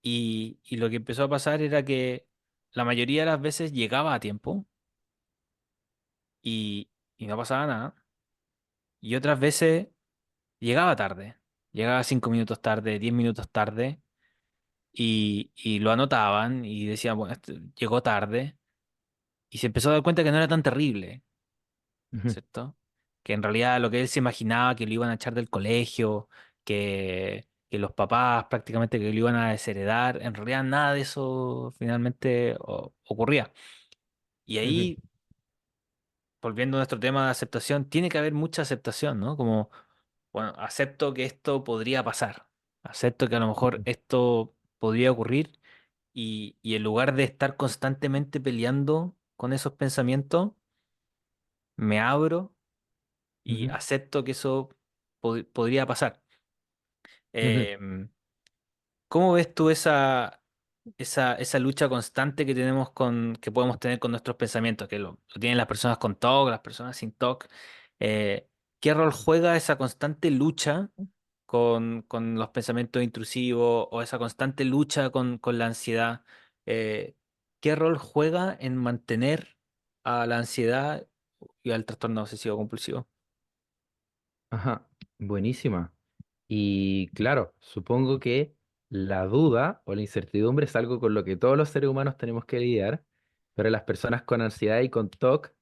Y lo que empezó a pasar era que la mayoría de las veces llegaba a tiempo y no pasaba nada. Y otras veces llegaba tarde. Llegaba 5 minutos tarde, 10 minutos tarde. Y lo anotaban y decían, bueno, llegó tarde. Y se empezó a dar cuenta que no era tan terrible, ujú, ¿cierto? Que en realidad lo que él se imaginaba que lo iban a echar del colegio, que los papás prácticamente que lo iban a desheredar, en realidad nada de eso finalmente ocurría. Y ujú, ahí, volviendo a nuestro tema de aceptación, tiene que haber mucha aceptación, ¿no? Como, bueno, acepto que esto podría pasar, acepto que a lo mejor ujú, esto podría ocurrir y en lugar de estar constantemente peleando con esos pensamientos, me abro y ujú, acepto que eso podría pasar. ujú. Em, ¿Cómo ves tú esa? esa lucha constante que tenemos que podemos tener con nuestros pensamientos, que lo tienen las personas con TOC, las personas sin TOC. Eh, ¿Qué rol juega esa constante lucha con los pensamientos intrusivos o esa constante lucha con la ansiedad? Eh, ¿Qué rol juega en mantener a la ansiedad y al trastorno obsesivo compulsivo? Ajá, buenísima. Y claro, supongo que la duda o la incertidumbre es algo con lo que todos los seres humanos tenemos que lidiar, pero las personas con ansiedad y con TOC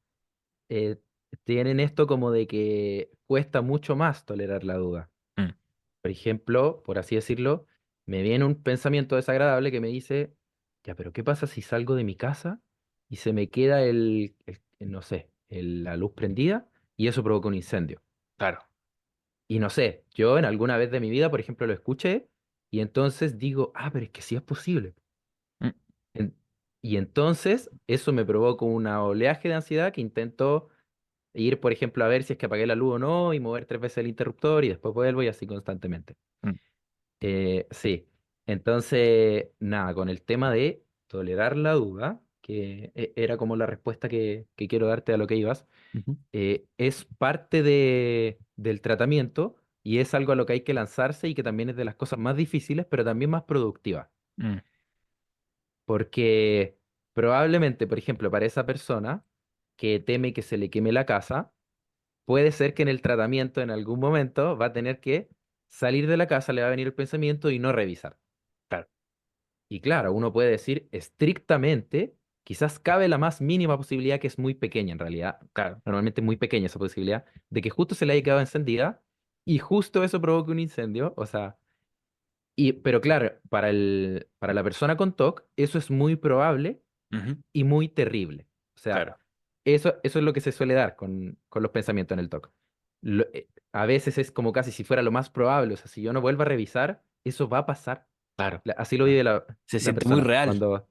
eh, tienen esto como de que cuesta mucho más tolerar la duda. Mm, Por ejemplo, por así decirlo, me viene un pensamiento desagradable que me dice, ya, pero ¿qué pasa si salgo de mi casa y se me queda no sé, la luz prendida y eso provoca un incendio? claro. Y no sé, yo en alguna vez de mi vida, por ejemplo, lo escuché y entonces digo, ah, pero es que sí es posible. Mm, En- y entonces eso me provoca un oleaje de ansiedad que intento ir, por ejemplo, a ver si es que apagué la luz o no y mover 3 veces el interruptor y después vuelvo y así constantemente. mm, Sí, entonces, nada, con el tema de tolerar la duda, que era como la respuesta que quiero darte a lo que ibas, ujú, es parte del tratamiento y es algo a lo que hay que lanzarse y que también es de las cosas más difíciles, pero también más productivas. mm. Porque probablemente, por ejemplo, para esa persona que teme que se le queme la casa, puede ser que en el tratamiento en algún momento va a tener que salir de la casa, le va a venir el pensamiento y no revisar. Claro, Y claro, uno puede decir estrictamente, quizás cabe la más mínima posibilidad, que es muy pequeña en realidad, claro. normalmente muy pequeña esa posibilidad, de que justo se le haya quedado encendida y justo eso provoque un incendio. O sea, pero claro, para la persona con TOC, eso es muy probable Ujú, y muy terrible. O sea, claro, eso es lo que se suele dar con los pensamientos en el TOC. A veces es como casi si fuera lo más probable. O sea, si yo no vuelvo a revisar, eso va a pasar. claro. Así lo Ah, vive se la siente muy persona. real. Cuando,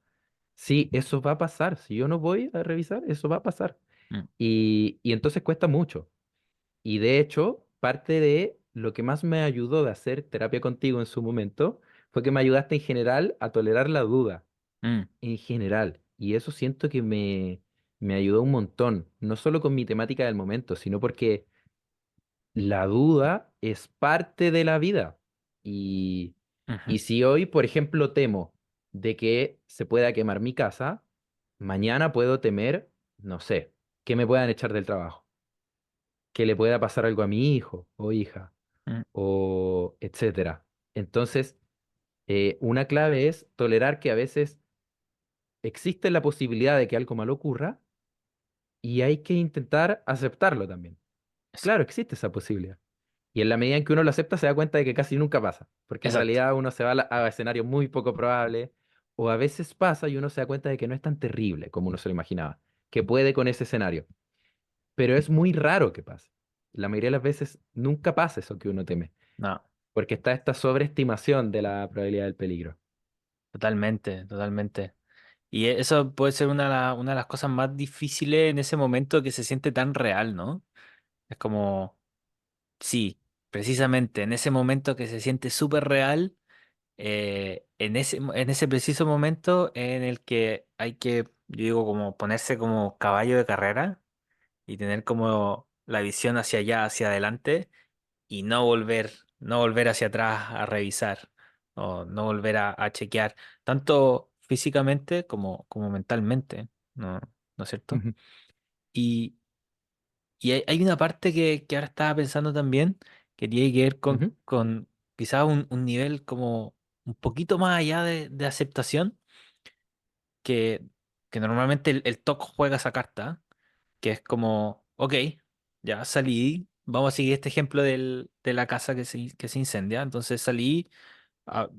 sí, eso va a pasar. Si yo no voy a revisar, eso va a pasar. Mm, Y entonces cuesta mucho. Y de hecho, parte de lo que más me ayudó de hacer terapia contigo en su momento fue que me ayudaste en general a tolerar la duda, mm, en general. Y eso siento que me ayudó un montón, no solo con mi temática del momento, sino porque la duda es parte de la vida. Y, ujú. y si hoy, por ejemplo, temo de que se pueda quemar mi casa, mañana puedo temer, no sé, que me puedan echar del trabajo, que le pueda pasar algo a mi hijo o hija, Mm, o etcétera. Entonces, una clave es tolerar que a veces existe la posibilidad de que algo malo ocurra y hay que intentar aceptarlo también. eso, Claro, existe esa posibilidad. Y en la medida en que uno lo acepta, se da cuenta de que casi nunca pasa, porque en exacto. realidad uno se va a escenarios muy poco probables, o a veces pasa y uno se da cuenta de que no es tan terrible como uno se lo imaginaba, que puede con ese escenario. Pero es muy raro que pase. La mayoría de las veces nunca pasa eso que uno teme, No, porque está esta sobreestimación de la probabilidad del peligro. totalmente, totalmente. Y eso puede ser una de las cosas más difíciles en ese momento que se siente tan real, ¿no? Es como, sí, precisamente en ese momento que se siente súper real, en ese preciso momento en el que hay que, yo digo, como ponerse como caballo de carrera y tener como la visión hacia allá, hacia adelante y no volver hacia atrás a revisar o no volver a chequear, tanto físicamente como mentalmente, ¿no? ¿No es cierto? Ujú, Y, y hay una parte que ahora estaba pensando también, que tiene que ver ujú, con quizás un nivel como un poquito más allá de aceptación, que, que normalmente el TOC juega esa carta, que es como, ok, ya salí, vamos a seguir este ejemplo de la casa que se incendia, entonces salí, ah,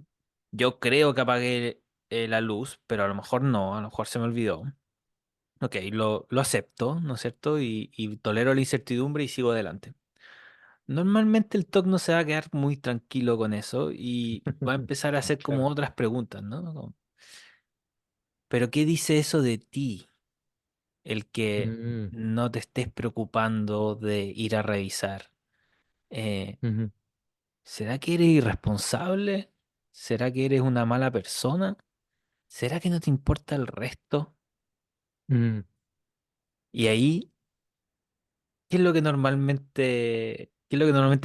yo creo que apagué la luz, pero a lo mejor no, a lo mejor se me olvidó. Ok, lo acepto, ¿no es cierto? Y tolero la incertidumbre y sigo adelante. Normalmente el TOC no se va a quedar muy tranquilo con eso y va a empezar a hacer como claro. otras preguntas, ¿no? Pero ¿qué dice eso de ti? El que Mm, no te estés preocupando de ir a revisar. Eh, ujú. ¿Será que eres irresponsable? ¿Será que eres una mala persona? ¿será que no te importa el resto? Mm. Y ahí, qué es lo que normalmente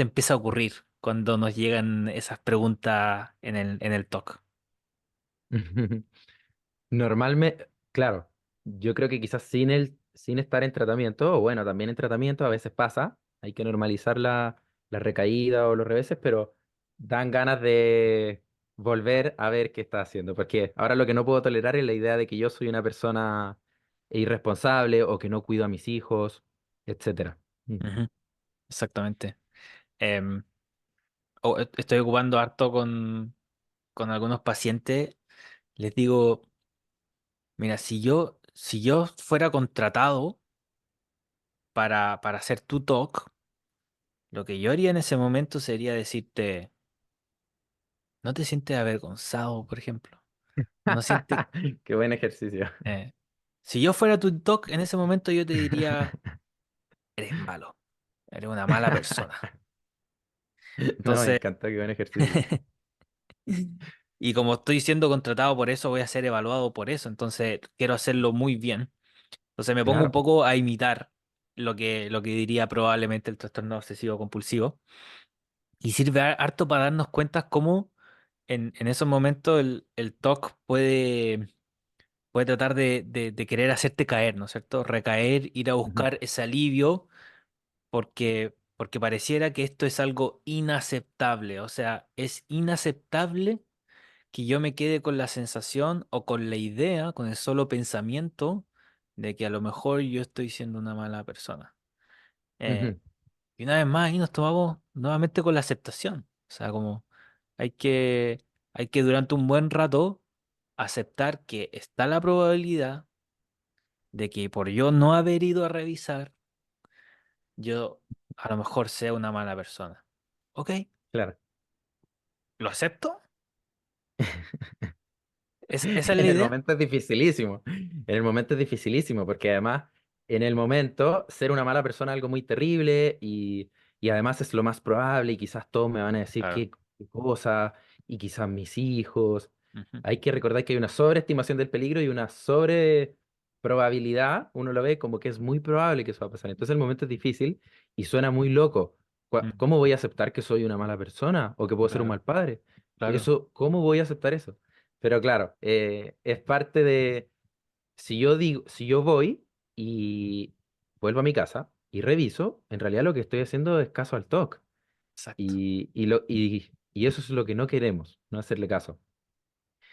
empieza a ocurrir cuando nos llegan esas preguntas en el talk? Normalmente, claro, yo creo que quizás sin estar en tratamiento, o bueno, también en tratamiento a veces pasa, hay que normalizar la recaída o los reveses, pero dan ganas de volver a ver qué está haciendo, porque ahora lo que no puedo tolerar es la idea de que yo soy una persona irresponsable o que no cuido a mis hijos, etcétera. Mm. Ujú, exactamente. Em, Estoy ocupando harto con algunos pacientes. Les digo, mira, si yo fuera contratado para hacer tu talk, lo que yo haría en ese momento sería decirte, ¿no te sientes avergonzado, por ejemplo? ¿No sientes... Qué buen ejercicio. eh, si yo fuera tu talk, en ese momento yo te diría, eres malo, eres una mala persona. No, me Entonces, encanta, qué buen ejercicio. y como estoy siendo contratado por eso, voy a ser evaluado por eso. Entonces, quiero hacerlo muy bien. Entonces, me pongo un Claro. poco a imitar lo que diría probablemente el trastorno obsesivo compulsivo. Y sirve harto para darnos cuenta cómo en esos momentos el TOC puede tratar de querer hacerte caer, ¿no es cierto? Recaer, ir a Ujú, buscar ese alivio porque pareciera que esto es algo inaceptable. O sea, es inaceptable que yo me quede con la sensación o con la idea, con el solo pensamiento de que a lo mejor yo estoy siendo una mala persona. Eh, ujú. y una vez más, ahí nos tomamos nuevamente con la aceptación. O sea, como hay que, hay que durante un buen rato aceptar que está la probabilidad de que por yo no haber ido a revisar, yo a lo mejor sea una mala persona. ¿Ok? Claro. ¿Lo acepto? Esa es la En el idea? momento es dificilísimo. En el momento es dificilísimo, porque además, en el momento, ser una mala persona es algo muy terrible y además es lo más probable y quizás todos me van a decir Claro. qué cosa y quizás mis hijos. Ujú, Hay que recordar que hay una sobreestimación del peligro y una sobre probabilidad. Uno lo ve como que es muy probable que eso va a pasar. Entonces el momento es difícil y suena muy loco. mm, ¿Cómo voy a aceptar que soy una mala persona o que puedo ser un claro, mal padre? claro. Eso, ¿cómo voy a aceptar eso? Pero claro, es parte de, si yo voy y vuelvo a mi casa y reviso, en realidad lo que estoy haciendo es caso al TOC. Exacto. Y eso es lo que no queremos, no hacerle caso.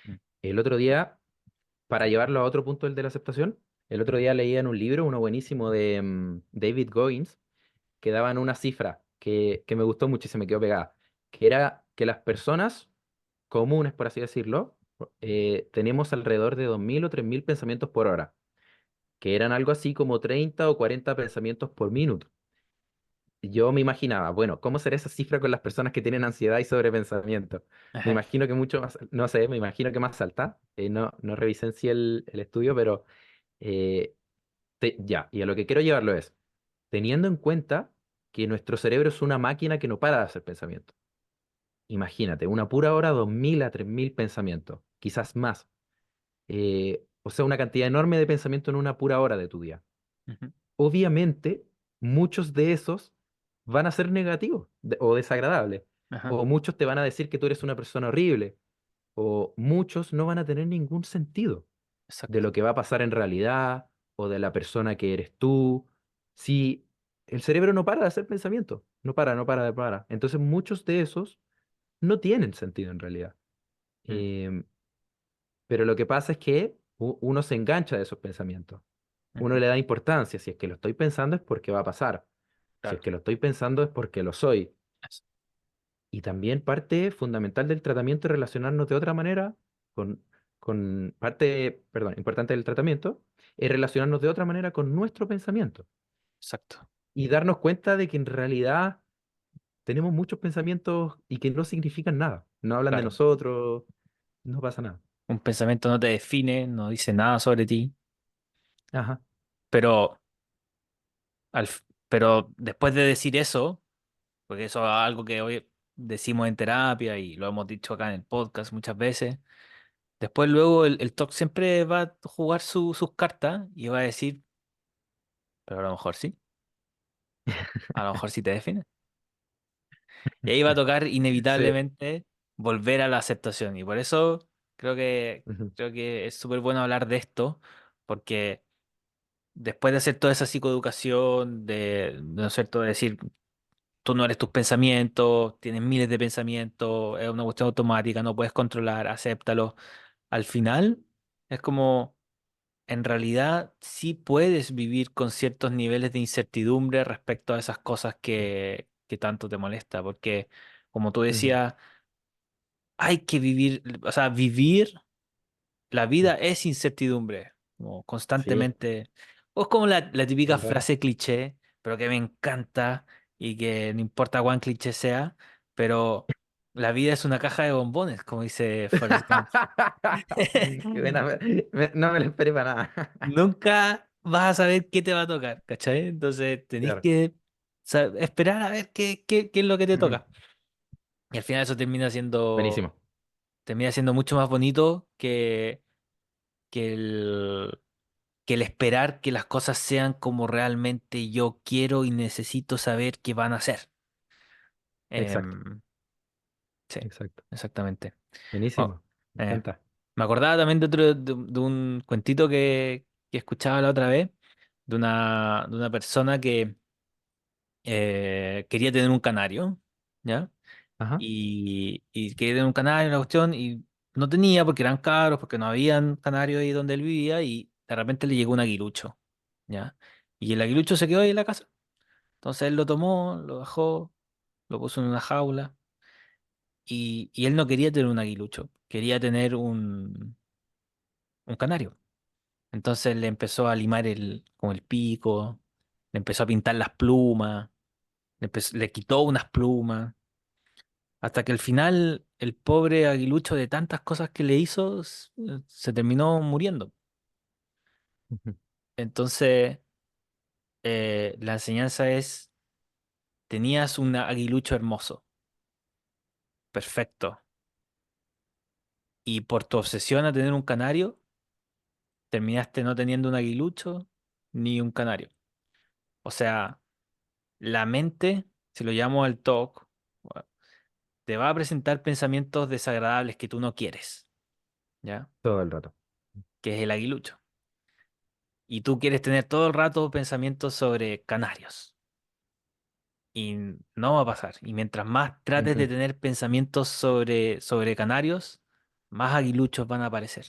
Mm, El otro día, para llevarlo a otro punto del de la aceptación, el otro día leía en un libro, uno buenísimo de David Goggins, que daban una cifra que me gustó mucho y se me quedó pegada, que era que las personas comunes, por así decirlo, tenemos alrededor de 2.000 o 3.000 pensamientos por hora, que eran algo así como 30 o 40 pensamientos por minuto. Yo me imaginaba, bueno, ¿cómo será esa cifra con las personas que tienen ansiedad y sobrepensamiento? Me ajá, imagino que mucho más, no sé, me imagino que más alta. No revisé en sí el estudio, pero eh, ya, y a lo que quiero llevarlo es, teniendo en cuenta que nuestro cerebro es una máquina que no para de hacer pensamientos. Imagínate, una pura hora, 2.000 a 3.000 pensamientos, quizás más. O sea, una cantidad enorme de pensamiento en una pura hora de tu día. ujú, Obviamente, muchos de esos van a ser negativos o desagradables. ajá, O muchos te van a decir que tú eres una persona horrible. O muchos no van a tener ningún sentido de exacto. lo que va a pasar en realidad o de la persona que eres tú. Si el cerebro no para de hacer pensamientos, no para. Entonces, muchos de esos no tienen sentido en realidad. Mm, Em, pero lo que pasa es que uno se engancha de esos pensamientos. Uno ujú, le da importancia. Si es que lo estoy pensando es porque va a pasar. Si es claro. que lo estoy pensando es porque lo soy. Eso. Y también parte fundamental del tratamiento es relacionarnos de otra manera con parte, perdón, importante del tratamiento es relacionarnos de otra manera con nuestro pensamiento Exacto. y darnos cuenta de que en realidad tenemos muchos pensamientos y que no significan nada. No hablan de Claro. nosotros, no pasa nada. Un pensamiento no te define, no dice nada sobre ti, Ajá. pero, pero después de decir eso, porque eso es algo que hoy decimos en terapia y lo hemos dicho acá en el podcast muchas veces, Después luego el TOC siempre va a jugar sus cartas y va a decir, pero a lo mejor sí, a lo mejor sí te define. Y ahí va a tocar Sí. inevitablemente volver a la aceptación. Y por eso creo que, Ujú, creo que es súper bueno hablar de esto, porque después de hacer toda esa psicoeducación, ¿no es cierto?, de decir, tú no eres tus pensamientos, tienes miles de pensamientos, es una cuestión automática, no puedes controlar, acéptalo. Al final es como, en realidad sí puedes vivir con ciertos niveles de incertidumbre respecto a esas cosas que tanto te molesta, porque como tú ujú. decías, hay que vivir, o sea, vivir la vida es incertidumbre, como Sí, constantemente. O es como la típica todo el rato. frase cliché, pero que me encanta y que no importa cuán cliché sea, pero la vida es una caja de bombones, como dice Forrest Gump. Qué buena, no me lo esperé para nada. Nunca vas a saber qué te va a tocar, ¿cachai? Entonces tenés Claro. que esperar a ver qué es lo que te Ujú. toca. Y al final eso Buenísimo. termina siendo mucho más bonito que el esperar que las cosas sean como realmente yo quiero y necesito saber que van a ser. Exacto, Em, sí, exacto. exactamente. Oh, Buenísimo. Me eh, encanta. me acordaba también de un cuentito que escuchaba la otra vez, de una persona que quería tener un canario, ¿ya? Ajá. Y quería tener un canario, una cuestión, y no tenía porque eran caros, porque no habían canarios ahí donde él vivía, y de repente le llegó un aguilucho, ¿ya? Y el aguilucho se quedó ahí en la casa. Entonces él lo tomó, lo bajó, lo puso en una jaula, y él no quería tener un aguilucho, quería tener un canario. Entonces le empezó a limar como el pico, le empezó a pintar las plumas, le quitó unas plumas. Hasta que al final el pobre aguilucho de tantas cosas que le hizo se terminó muriendo. Ujú. Entonces la enseñanza es, tenías un aguilucho hermoso, perfecto, y por tu obsesión a tener un canario, terminaste no teniendo un aguilucho ni un canario. O sea, la mente, si lo llamo al TOC, bueno, te va a presentar pensamientos desagradables que tú no quieres, ¿ya? Todo el rato. Que es el aguilucho. Y tú quieres tener todo el rato pensamientos sobre canarios. Y no va a pasar. Y mientras más trates de Ujú. tener pensamientos sobre canarios, más aguiluchos van a aparecer.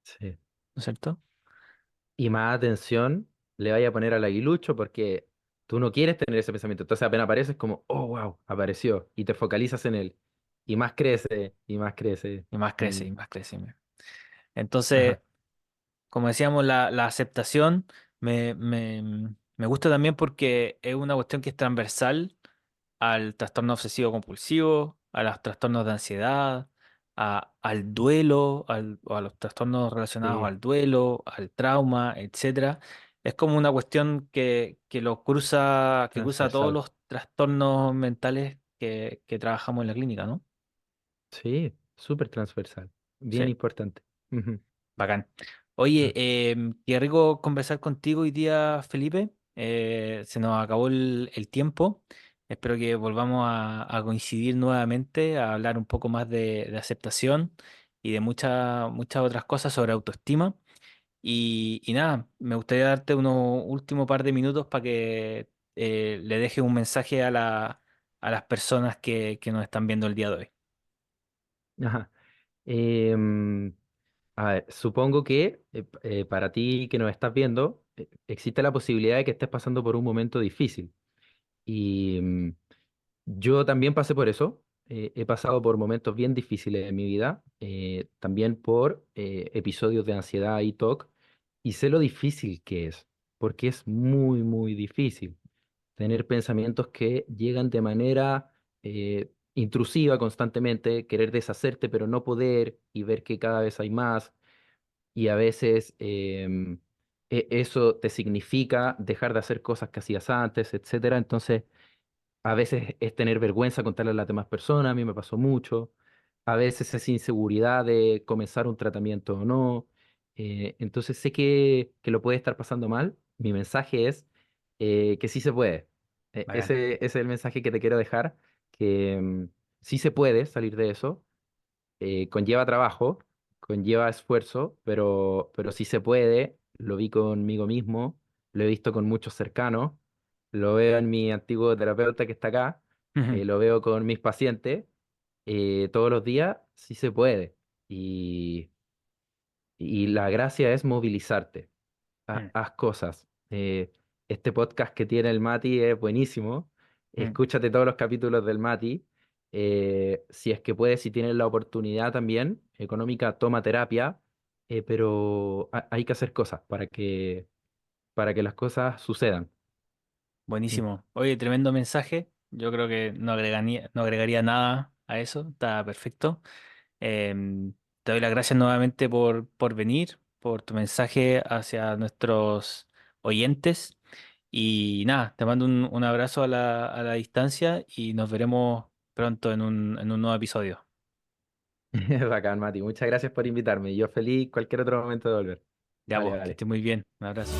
Sí. ¿No es cierto? Y más atención le vaya a poner al aguilucho porque tú no quieres tener ese pensamiento. Entonces apenas aparece es como, oh, wow, apareció. Y te focalizas en él. Y más crece, y más crece. Y más crece, Mm. y más crece. Entonces, Ajá. como decíamos, la aceptación me gusta también porque es una cuestión que es transversal al trastorno obsesivo compulsivo, a los trastornos de ansiedad, al duelo, o a los trastornos relacionados Sí, al duelo, al trauma, etcétera. Es como una cuestión que cruza todos transversal. los trastornos mentales que trabajamos en la clínica, ¿no? Sí, súper transversal. Bien Sí. importante. Ujú. Bacán. Oye, Ah, qué rico conversar contigo hoy día, Felipe. Se nos acabó el tiempo. Espero que volvamos a coincidir nuevamente, a hablar un poco más de aceptación y de muchas otras cosas sobre autoestima. Y nada, me gustaría darte unos últimos par de minutos para que le dejes un mensaje a las personas que nos están viendo el día de hoy. ajá. Em, a ver, supongo que para ti que nos estás viendo, existe la posibilidad de que estés pasando por un momento difícil. Y yo también pasé por eso. He pasado por momentos bien difíciles en mi vida, también por episodios de ansiedad y TOC, y sé lo difícil que es, porque es muy, muy difícil tener pensamientos que llegan de manera intrusiva constantemente, querer deshacerte pero no poder y ver que cada vez hay más, y a veces eso te significa dejar de hacer cosas que hacías antes, etcétera. Entonces, a veces es tener vergüenza contarle a las demás personas, a mí me pasó mucho. a veces esa inseguridad de comenzar un tratamiento o no. Entonces sé que lo puede estar pasando mal. Mi mensaje es que sí se puede. Bacán. Ese es el mensaje que te quiero dejar, que sí se puede salir de eso. Conlleva trabajo, conlleva esfuerzo, pero sí se puede. Lo vi conmigo mismo, lo he visto con muchos cercanos, lo veo en mi antiguo terapeuta que está acá, Ujú, lo veo con mis pacientes todos los días, sí se puede. Y, y la gracia es movilizarte. mm, Haz cosas. Este podcast que tiene el Mati es buenísimo. mm. Escúchate todos los capítulos del Mati. Si es que puedes, si tienes la oportunidad también económica, toma terapia, pero hay que hacer cosas para que las cosas sucedan. Mm. Buenísimo. Oye, tremendo mensaje. Yo creo que no agregaría nada a eso. Está perfecto. Te doy las gracias nuevamente por venir, por tu mensaje hacia nuestros oyentes. Y nada, te mando un abrazo a la distancia y nos veremos pronto en un nuevo episodio. Bacán, Mati. Muchas gracias por invitarme. Yo feliz cualquier otro momento de volver. Ya Vale, vos, que vale. estés muy bien. Un abrazo.